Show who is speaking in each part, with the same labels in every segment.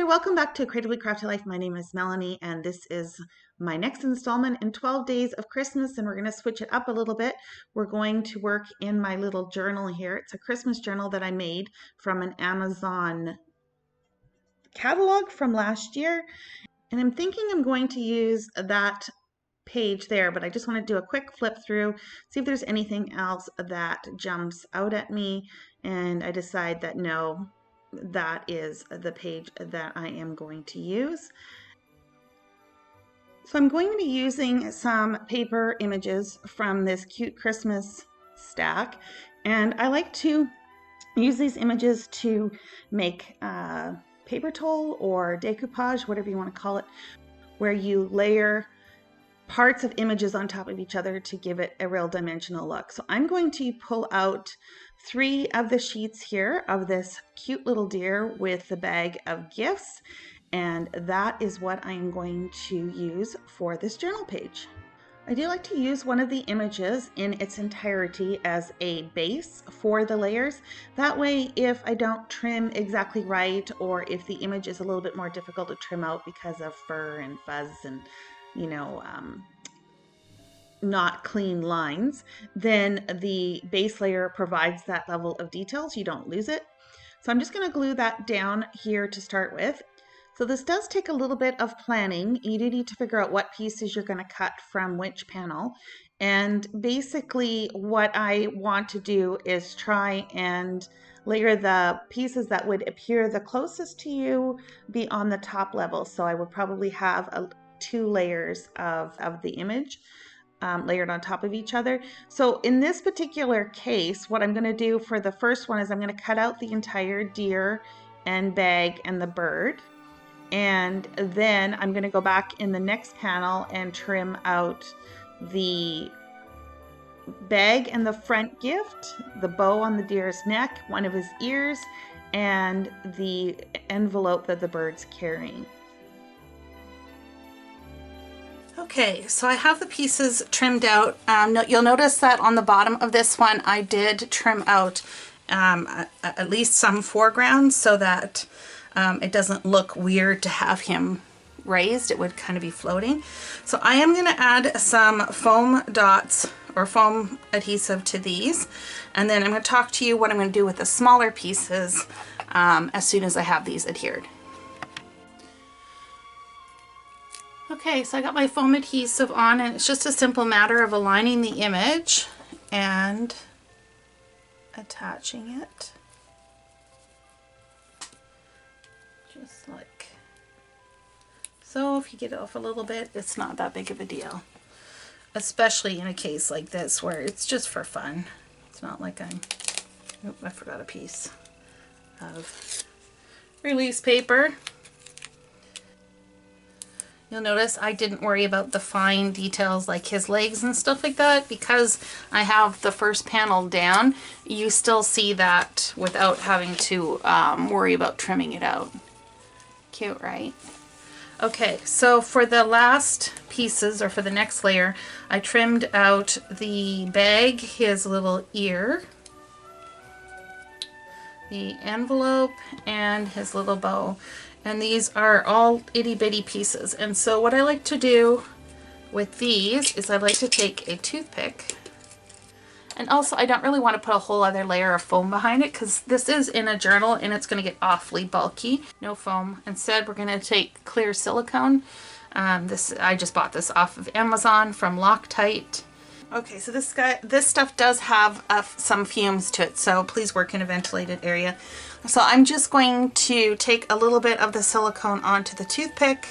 Speaker 1: welcome back to Creatively Crafty Life. My name is Melanie, and this is my next installment in 12 Days of Christmas, and we're going to switch it up a little bit. We're going to work in my little journal here. It's a Christmas journal that I made from an Amazon catalog from last year, and I'm thinking I'm going to use that page there, but I just want to do a quick flip through, see if there's anything else that jumps out at me, and I decide that no, that is the page that I am going to use. So I'm going to be using some paper images from this cute Christmas stack, and I like to use these images to make paper toll or decoupage, whatever you want to call it, where you layer parts of images on top of each other to give it a real dimensional look. So I'm going to pull out 3 of the sheets here of this cute little deer with the bag of gifts, and that is what I'm going to use for this journal page. I do like to use one of the images in its entirety as a base for the layers. That way, if I don't trim exactly right, or if the image is a little bit more difficult to trim out because of fur and fuzz and not clean lines, then the base layer provides that level of detail so you don't lose it. So I'm just going to glue that down here to start with. So this does take a little bit of planning. You do need to figure out what pieces you're going to cut from which panel. And basically what I want to do is try and layer the pieces that would appear the closest to you be on the top level. So I would probably have 2 layers of the image layered on top of each other. So in this particular case, what I'm going to do for the first one is I'm going to cut out the entire deer and bag and the bird. And then I'm going to go back in the next panel and trim out the bag and the front gift, the bow on the deer's neck, one of his ears, and the envelope that the bird's carrying. Okay, so I have the pieces trimmed out. You'll notice that on the bottom of this one I did trim out at least some foreground so that it doesn't look weird to have him raised. It would kind of be floating. So I am going to add some foam dots or foam adhesive to these, and then I'm going to talk to you what I'm going to do with the smaller pieces as soon as I have these adhered. Okay, so I got my foam adhesive on, and it's just a simple matter of aligning the image and attaching it. Just like so. If you get it off a little bit, it's not that big of a deal, especially in a case like this where it's just for fun. It's not like I forgot a piece of release paper. You'll notice I didn't worry about the fine details like his legs and stuff like that because I have the first panel down. You still see that without having to worry about trimming it out. Cute, right? Okay, so for the last pieces, or for the next layer, I trimmed out the bag, his little ear, the envelope, and his little bow. And these are all itty bitty pieces. And so what I like to do with these is I like to take a toothpick. And also I don't really want to put a whole other layer of foam behind it because this is in a journal and it's going to get awfully bulky. No foam. Instead we're going to take clear silicone. I just bought this off of Amazon from Loctite. Okay, so this stuff does have some fumes to it, so please work in a ventilated area. So I'm just going to take a little bit of the silicone onto the toothpick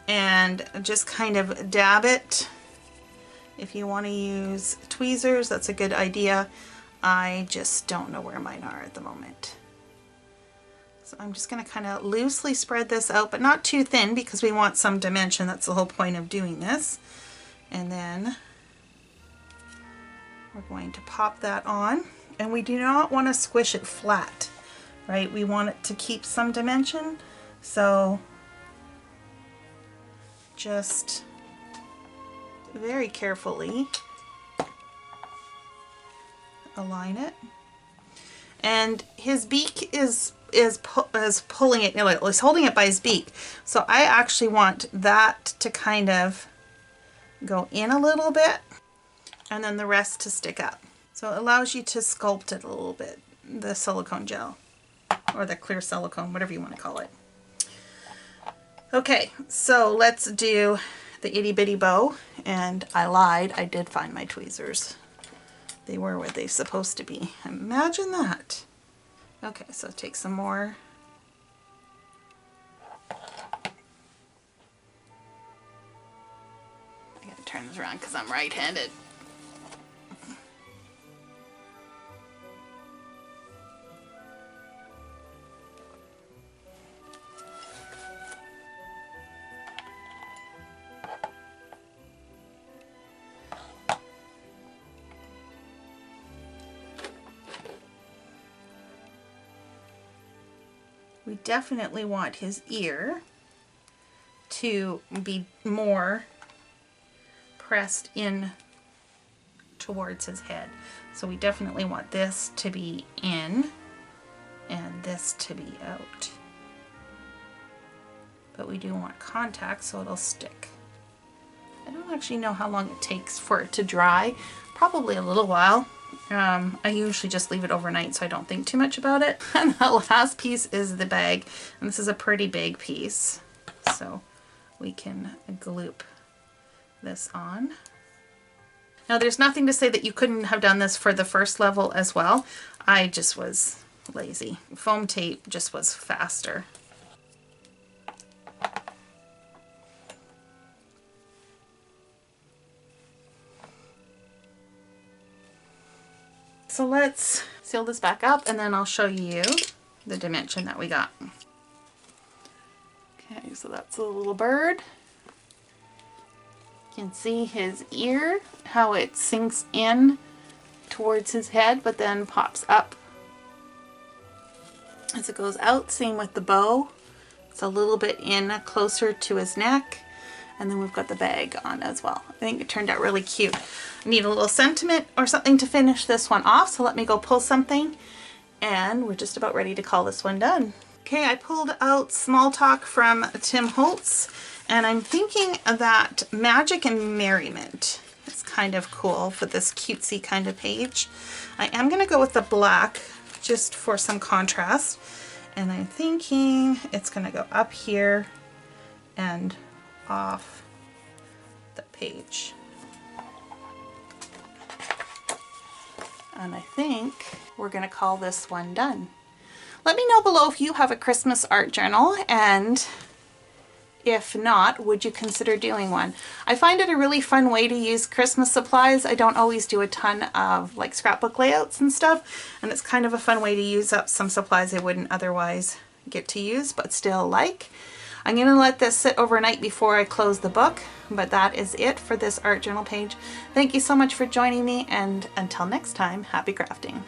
Speaker 1: and just kind of dab it. If you want to use tweezers, that's a good idea. I just don't know where mine are at the moment. So I'm just going to kind of loosely spread this out, but not too thin because we want some dimension. That's the whole point of doing this. And then we're going to pop that on, and we do not want to squish it flat, right? We want it to keep some dimension, so just very carefully align it. And his beak is is pulling it, is holding it by his beak. So I actually want that to kind of go in a little bit and then the rest to stick up. So it allows you to sculpt it a little bit, the silicone gel or the clear silicone, whatever you want to call it. Okay, so let's do the itty bitty bow. And I lied, I did find my tweezers. They were where they're supposed to be. Imagine that. Okay, so take some more. I gotta turn this around because I'm right-handed. We definitely want his ear to be more pressed in towards his head. So we definitely want this to be in and this to be out. But we do want contact so it'll stick. I don't actually know how long it takes for it to dry. Probably a little while. I usually just leave it overnight so I don't think too much about it. And the last piece is the bag, and this is a pretty big piece, so we can gloop this on. Now there's nothing to say that you couldn't have done this for the first level as well. I just was lazy. Foam tape just was faster. So let's seal this back up and then I'll show you the dimension that we got. Okay, so that's a little bird. You can see his ear, how it sinks in towards his head but then pops up as it goes out. Same with the bow. It's a little bit in closer to his neck. And then we've got the bag on as well. I think it turned out really cute. I need a little sentiment or something to finish this one off, so let me go pull something and we're just about ready to call this one done. Okay, I pulled out Small Talk from Tim Holtz, and I'm thinking that Magic and Merriment is kind of cool for this cutesy kind of page. I am going to go with the black just for some contrast, and I'm thinking it's going to go up here and off the page. And I think we're going to call this one done. Let me know below if you have a Christmas art journal, and if not, would you consider doing one? I find it a really fun way to use Christmas supplies. I don't always do a ton of like scrapbook layouts and stuff, and it's kind of a fun way to use up some supplies I wouldn't otherwise get to use but still like. I'm going to let this sit overnight before I close the book, but that is it for this art journal page. Thank you so much for joining me, and until next time, happy crafting.